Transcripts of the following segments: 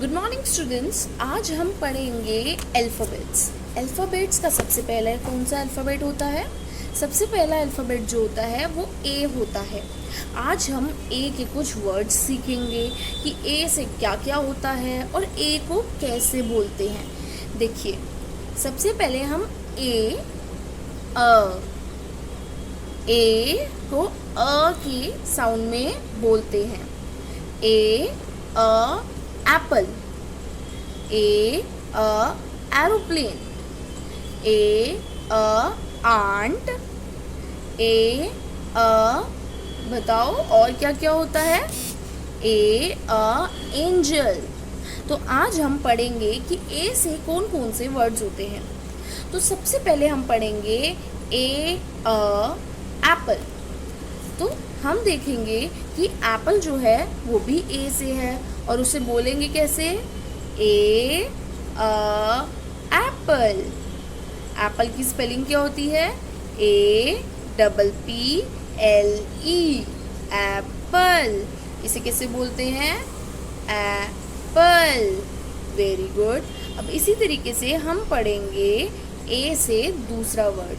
Good morning students. आज हम पढ़ेंगे अल्फ़ाबेट्स। अल्फ़ाबेट्स का सबसे पहला कौन सा अल्फ़ाबेट होता है? सबसे पहला अल्फ़ाबेट जो होता है वो ए होता है। आज हम ए के कुछ वर्ड्स सीखेंगे कि ए से क्या क्या होता है और ए को कैसे बोलते हैं। देखिए, सबसे पहले हम ए को के साउंड में बोलते हैं। एप्पल, एरोप्लेन, आंट, बताओ और क्या क्या होता है? एंजल। तो आज हम पढ़ेंगे कि ए से कौन कौन से वर्ड्स होते हैं। तो सबसे पहले हम पढ़ेंगे एप्पल। तो हम देखेंगे कि एप्पल जो है वो भी ए से है और उसे बोलेंगे कैसे? एप्पल। एप्पल की स्पेलिंग क्या होती है? APPLE, Apple. इसे कैसे बोलते हैं? एप्पल। Very good. अब इसी तरीके से हम पढ़ेंगे ए से दूसरा वर्ड।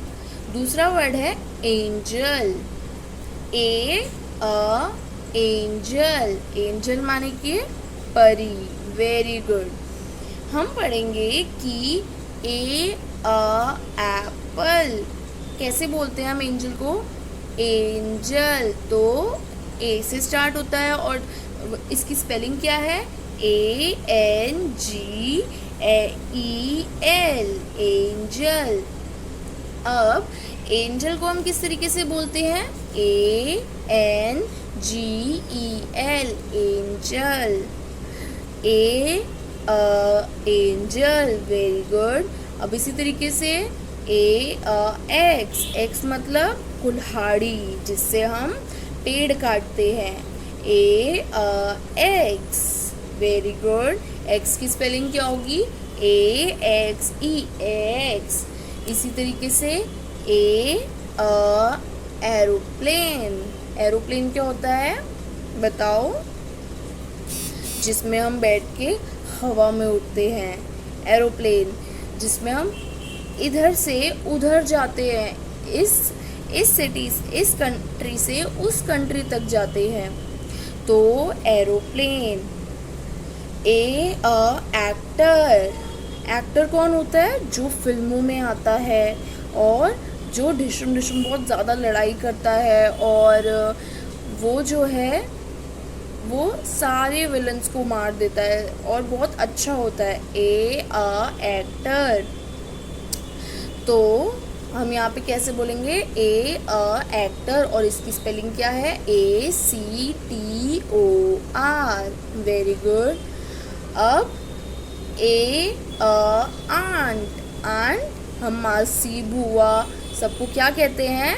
दूसरा वर्ड है एंजल। एंजल। एंजल माने कि परी। Very good. हम पढ़ेंगे कि एप्पल कैसे बोलते हैं हम एंजल को? एंजल। तो ए से स्टार्ट होता है और इसकी स्पेलिंग क्या है? ANGEL, angel. अब एंजल को हम किस तरीके से बोलते हैं? ANGEL, angel. Angel. Very good. अब इसी तरीके से एक्स मतलब कुल्हाड़ी, जिससे हम पेड़ काटते हैं। एक्स। Very good. एक्स की स्पेलिंग क्या होगी? AXE, x. इसी तरीके से एरोप्लेन। एरोप्लेन क्या होता है बताओ? जिसमें हम बैठ के हवा में उड़ते हैं। एरोप्लेन। जिसमें हम इधर से उधर जाते हैं, इस सिटी, इस कंट्री से उस कंट्री तक जाते हैं। तो एरोप्लेन। एक्टर। एक्टर कौन होता है? जो फिल्मों में आता है और जो ढिशुम ढिशुम बहुत ज़्यादा लड़ाई करता है और वो जो है वो सारे विलन्स को मार देता है और बहुत अच्छा होता है। एक्टर। तो हम यहाँ पे कैसे बोलेंगे? एक्टर। और इसकी स्पेलिंग क्या है? ACTOR। Very good. अब आंट। आंट हम मासी, बुआ सबको क्या कहते हैं?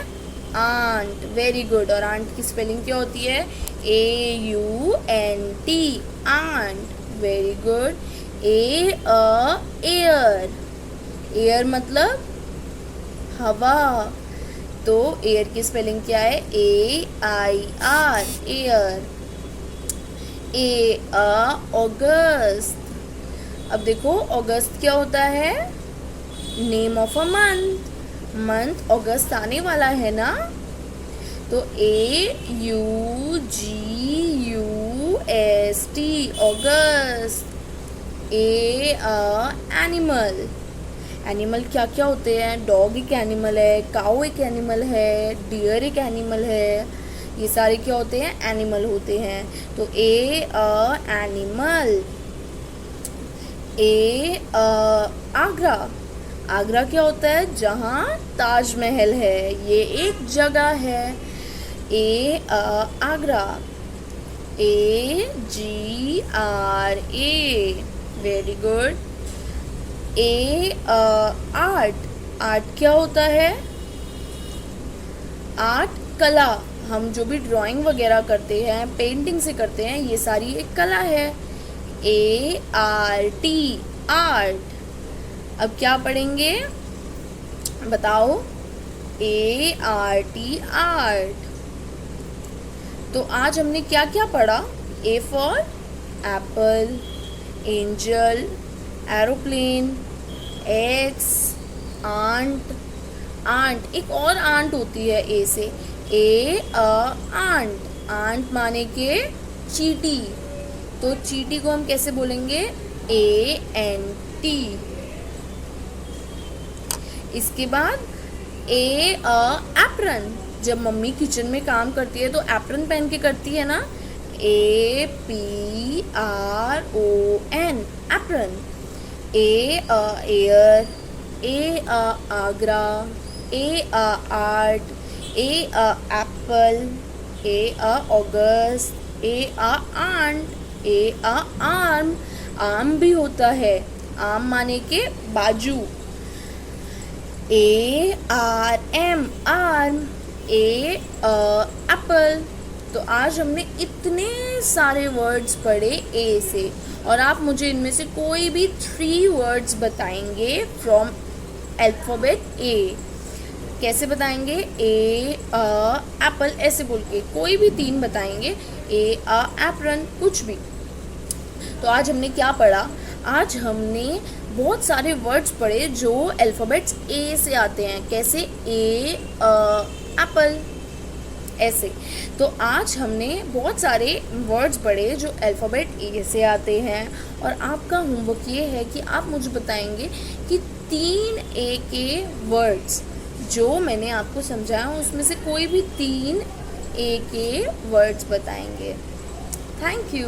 आंट। Very good. और आंट की स्पेलिंग क्या होती है? AUNT, aunt. Very good. Air. Air मतलब हवा। तो एयर की स्पेलिंग क्या है? AIR, air. अगस्त। अब देखो, अगस्त क्या होता है? Name of a month. Month August आने वाला है ना, तो AUGUST, अगस्त। एनिमल। एनिमल क्या क्या होते हैं? डॉग एक एनिमल है, काऊ एक एनिमल है, डियर एक एनिमल है। ये सारे क्या होते हैं? एनिमल होते हैं। तो एनिमल। आगरा। आगरा क्या होता है? जहाँ ताजमहल है, ये एक जगह है। Agra. AGRA। Very good. Art. Art क्या होता है? आर्ट कला। हम जो भी ड्राइंग वगैरह करते हैं, पेंटिंग से करते हैं, ये सारी एक कला है। ART, art. अब क्या पढ़ेंगे बताओ? ART, art. तो आज हमने क्या क्या पढ़ा? A for apple, angel, aeroplane, axe, ant. Ant, एक और आंट होती है ए से, आंट। आंट माने के चींटी, तो चींटी को हम कैसे बोलेंगे, ANT। इसके बाद एप्रन, जब मम्मी किचन में काम करती है तो एप्रन पहन के करती है ना, APRON, apron. Air, Agra, art, apple, August, aunt, arm. Arm भी होता है, आर्म माने के बाजू, ARM, आर्म, एप्पल। तो आज हमने इतने सारे वर्ड्स पढ़े ए से, और आप मुझे इनमें से कोई भी 3 वर्ड्स बताएंगे फ्रॉम अल्फ़ाबेट ए। कैसे बताएंगे, एप्पल ऐसे बोल के, कोई भी 3 बताएंगे, एप्रन, कुछ भी। तो आज हमने क्या पढ़ा, आज हमने बहुत सारे वर्ड्स पढ़े जो अल्फ़ाबेट्स ए से आते हैं। कैसे, एप्पल ऐसे। तो आज हमने बहुत सारे वर्ड्स पढ़े जो अल्फ़ाबेट ए से आते हैं, और आपका होमवर्क ये है कि आप मुझे बताएंगे कि 3 ए के वर्ड्स जो मैंने आपको समझाया उसमें से कोई भी 3 ए के वर्ड्स बताएंगे। Thank you.